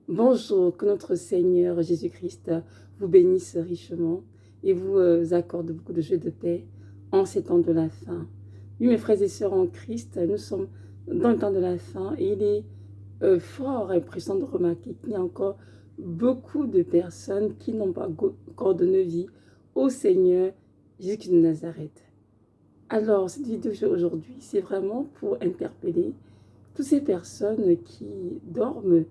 Bonjour, que notre Seigneur Jésus-Christ vous bénisse richement et vous accorde beaucoup de joie et de paix en ces temps de la fin. Oui, mes frères et sœurs en Christ, nous sommes dans le temps de la fin et il est fort impressionnant de remarquer qu'il y a encore beaucoup de personnes qui n'ont pas encore donné vie au Seigneur Jésus-Christ de Nazareth. Alors, cette vidéo aujourd'hui, c'est vraiment pour interpeller toutes ces personnes qui dorment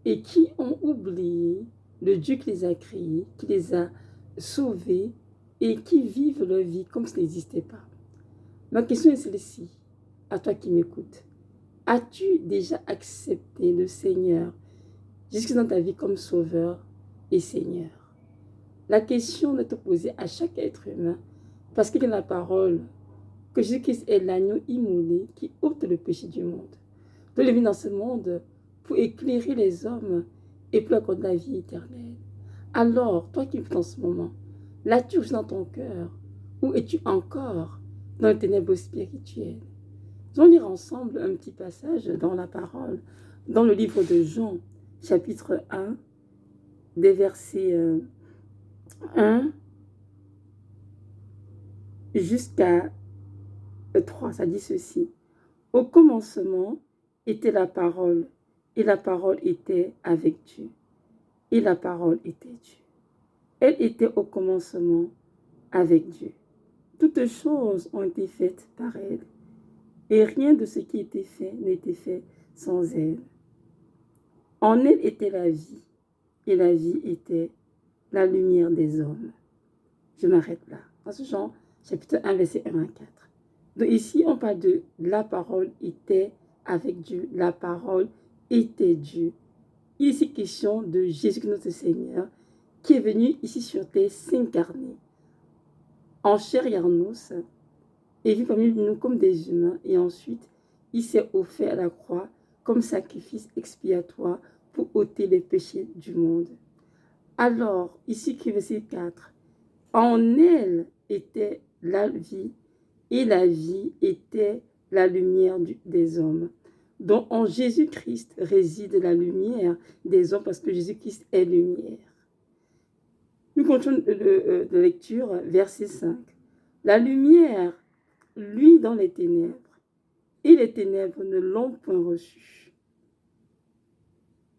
et qui ont oublié le Dieu qui les a créés, qui les a sauvés et qui vivent leur vie comme ça n'existait pas. Ma question est celle-ci, à toi qui m'écoutes. As-tu déjà accepté le Seigneur jusque dans ta vie comme Sauveur et Seigneur? La question doit te poser à chaque être humain parce qu'il y a la parole que Jésus-Christ est l'agneau immolé qui ôte le péché du monde. De venir dans ce monde pour éclairer les hommes et pour accorder la vie éternelle. Alors, toi qui écoutes en ce moment, l'as-tu aussi dans ton cœur ou es-tu encore dans les ténèbres spirituelles? Nous allons lire ensemble un petit passage dans la parole, dans le livre de Jean, chapitre 1, des versets 1 jusqu'à 3. Ça dit ceci. Au commencement était la parole, et la parole était avec Dieu, et la parole était Dieu. Elle était au commencement avec Dieu. Toutes choses ont été faites par elle, et rien de ce qui était fait n'était fait sans elle. En elle était la vie, et la vie était la lumière des hommes. Je m'arrête là. Dans ce Jean, chapitre 1, verset 1 à 4. Donc ici, on parle de la parole était avec Dieu, la parole était Dieu. Il est ici question de Jésus notre Seigneur qui est venu ici sur terre s'incarner en chair et en os et vit parmi nous comme des humains et ensuite il s'est offert à la croix comme sacrifice expiatoire pour ôter les péchés du monde. Alors, ici, verset 4, en elle était la vie et la vie était la lumière des hommes. Donc en Jésus-Christ réside la lumière des hommes parce que Jésus-Christ est lumière. Nous continuons de lecture, verset 5. La lumière, lui, dans les ténèbres, et les ténèbres ne l'ont point reçu.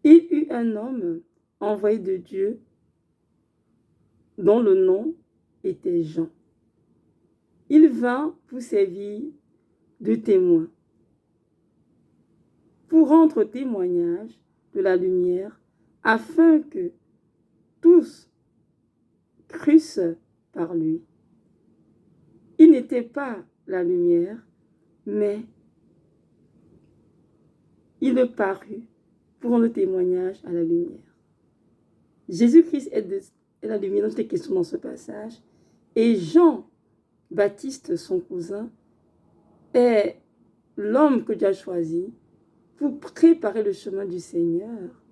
Il eut un homme envoyé de Dieu dont le nom était Jean. Il vint pour servir de témoin, pour rendre témoignage de la lumière, afin que tous crussent par lui. Il n'était pas la lumière, mais il parut pour rendre témoignage à la lumière. Jésus-Christ est la lumière dont il est question dans ce passage, et Jean-Baptiste, son cousin, est l'homme que Dieu a choisi pour préparer le chemin du Seigneur,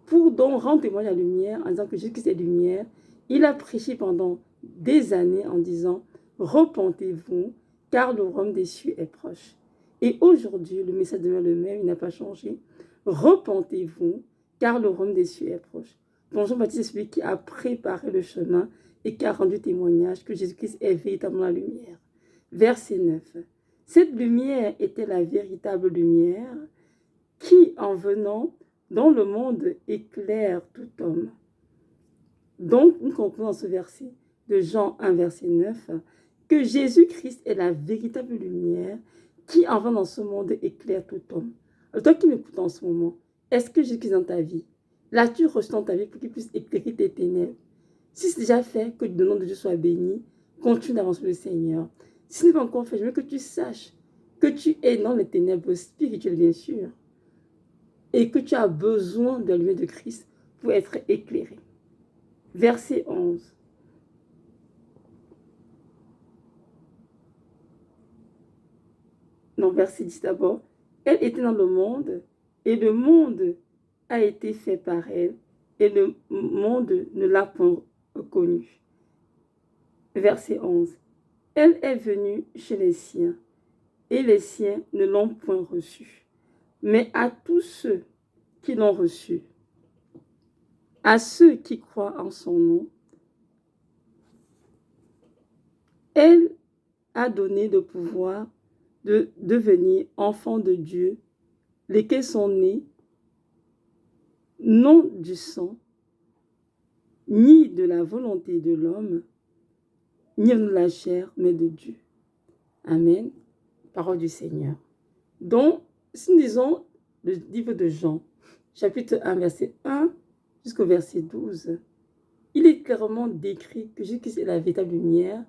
pour donc rendre témoignage à la lumière en disant que Jésus-Christ est lumière. Il a prêché pendant des années en disant « Repentez-vous, car le royaume des cieux est proche ». Et aujourd'hui, le message demeure le même, il n'a pas changé. Repentez-vous, car le royaume des cieux est proche. Donc Jean-Baptiste est celui qui a préparé le chemin et qui a rendu témoignage que Jésus-Christ est véritablement la lumière. Verset 9. Cette lumière était la véritable lumière qui, en venant dans le monde, éclaire tout homme. Donc, nous comprenons dans ce verset de Jean 1, verset 9, que Jésus-Christ est la véritable lumière qui, en venant dans ce monde, éclaire tout homme. Alors, toi qui m'écoutes en ce moment, est-ce que Jésus est dans ta vie? L'as-tu reçu dans ta vie pour qu'il puisse éclairer tes ténèbres? Si c'est déjà fait, que le nom de Dieu soit béni, continue d'avancer le Seigneur. Si ce n'est pas encore fait, je veux que tu saches que tu es dans les ténèbres spirituelles, bien sûr, et que tu as besoin de la lumière de Christ pour être éclairé. Verset 11. Non, verset 10 d'abord. Elle était dans le monde, et le monde a été fait par elle, et le monde ne l'a point connue. Verset 11. Elle est venue chez les siens, et les siens ne l'ont point reçue. Mais à tous ceux qui l'ont reçue, À ceux qui croient en son nom, elle a donné le pouvoir de devenir enfants de Dieu, lesquels sont nés non du sang, ni de la volonté de l'homme, ni de la chair, mais de Dieu. Amen. Parole du Seigneur. Donc, si nous lisons le livre de Jean, chapitre 1, verset 1 jusqu'au verset 12, il est clairement décrit que Jésus-Christ est la véritable lumière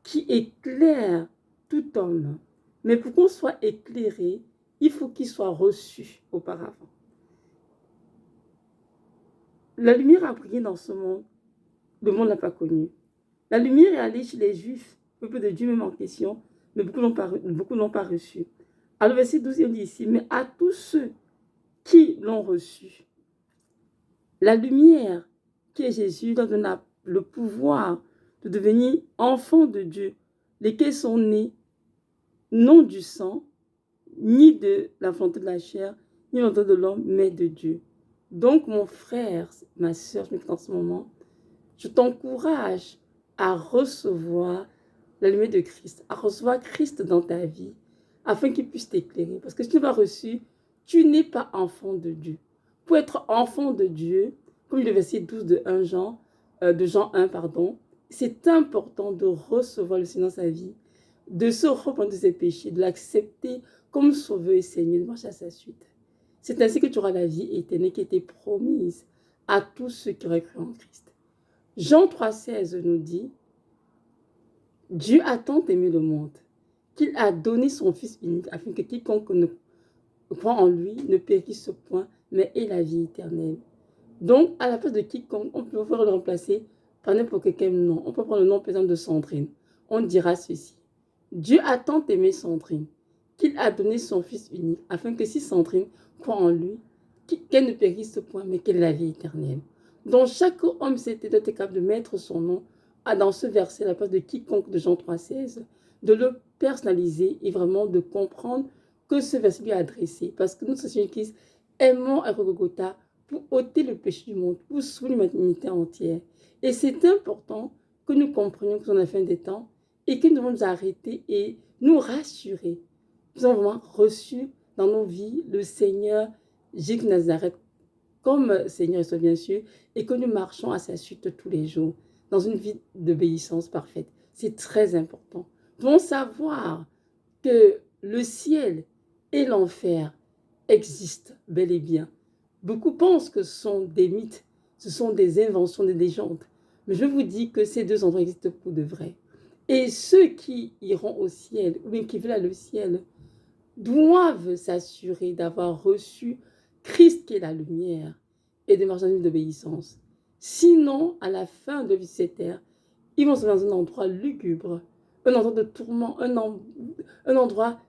qui éclaire tout homme. Mais pour qu'on soit éclairé, il faut qu'il soit reçu auparavant. La lumière a brillé dans ce monde. Le monde ne l'a pas connu. La lumière est allée chez les Juifs, peuple de Dieu même en question, mais beaucoup n'ont pas reçu. Alors, verset 12, il dit ici, mais à tous ceux qui l'ont reçu, la lumière qui est Jésus leur donne le pouvoir de devenir enfants de Dieu, lesquels sont nés non du sang, ni de la volonté de la chair, ni de la volonté de l'homme, mais de Dieu. Donc, mon frère, ma soeur, je m'écoute en ce moment, je t'encourage à recevoir la lumière de Christ, à recevoir Christ dans ta vie, afin qu'il puisse t'éclairer. Parce que si tu n'as pas reçu, tu n'es pas enfant de Dieu. Pour être enfant de Dieu, comme le verset 12 de Jean 1, c'est important de recevoir le Seigneur dans sa vie, de se repentir de ses péchés, de l'accepter comme sauveur et Seigneur, de marcher à sa suite. C'est ainsi que tu auras la vie éternelle qui a été promise à tous ceux qui auraient cru en Christ. Jean 3,16 nous dit, Dieu a tant aimé le monde qu'il a donné son Fils unique afin que quiconque ne croit en lui ne périsse point, mais ait la vie éternelle. Donc, à la place de quiconque, on peut le remplacer par n'importe quel nom. On peut prendre le nom, par exemple, de Sandrine. On dira ceci. Dieu a tant aimé Sandrine qu'il a donné son Fils unique afin que si Sandrine croit en lui, qu'elle ne périsse point, mais qu'elle ait la vie éternelle. Donc, chaque homme s'était capable de mettre son nom dans ce verset, à la place de quiconque de Jean 3,16, de le personnaliser et vraiment de comprendre que ce verset lui est adressé. Parce que nous, Seigneur Christ, aimons à Golgotha pour ôter le péché du monde, pour sauver l'humanité entière. Et c'est important que nous comprenions que nous sommes à la fin des temps et que nous devons nous arrêter et nous rassurer. Nous avons vraiment reçu dans nos vies le Seigneur Jésus de Nazareth comme Seigneur et Sauveur, bien sûr, et que nous marchons à sa suite tous les jours dans une vie d'obéissance parfaite. C'est très important. Nous devons savoir que le ciel et l'enfer existent bel et bien. Beaucoup pensent que ce sont des mythes, ce sont des inventions, des légendes. Mais je vous dis que ces deux endroits existent pour de vrai. Et ceux qui iront au ciel, ou bien qui veulent aller au ciel, doivent s'assurer d'avoir reçu Christ qui est la lumière et de marcher dans une d'obéissance. Sinon, à la fin de vie sur cette terre, ils vont se mettre dans un endroit lugubre, un endroit de tourment, un endroit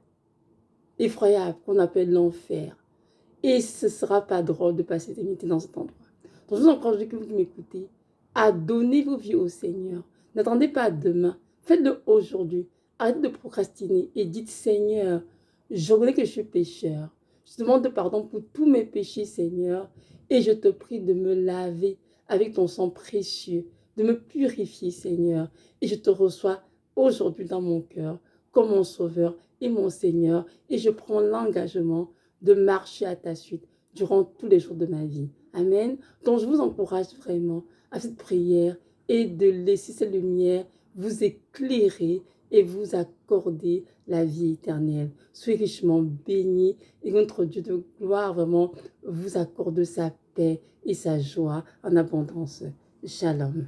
effroyable qu'on appelle l'enfer. Et ce ne sera pas drôle de passer des minutes dans cet endroit. Donc, je vous encourage, que vous qui m'écoutez, à donner vos vies au Seigneur. N'attendez pas à demain. Faites-le aujourd'hui. Arrêtez de procrastiner et dites, Seigneur, je reconnais que je suis pécheur. Je te demande pardon pour tous mes péchés, Seigneur. Et je te prie de me laver avec ton sang précieux, de me purifier, Seigneur. Et je te reçois aujourd'hui dans mon cœur comme mon Sauveur et mon Seigneur. Et je prends l'engagement de marcher à ta suite durant tous les jours de ma vie. Amen. Donc, je vous encourage vraiment à cette prière et de laisser cette lumière vous éclairer et vous accorder la vie éternelle. Soyez richement bénis et que notre Dieu de gloire vraiment vous accorde sa paix et sa joie en abondance. Shalom.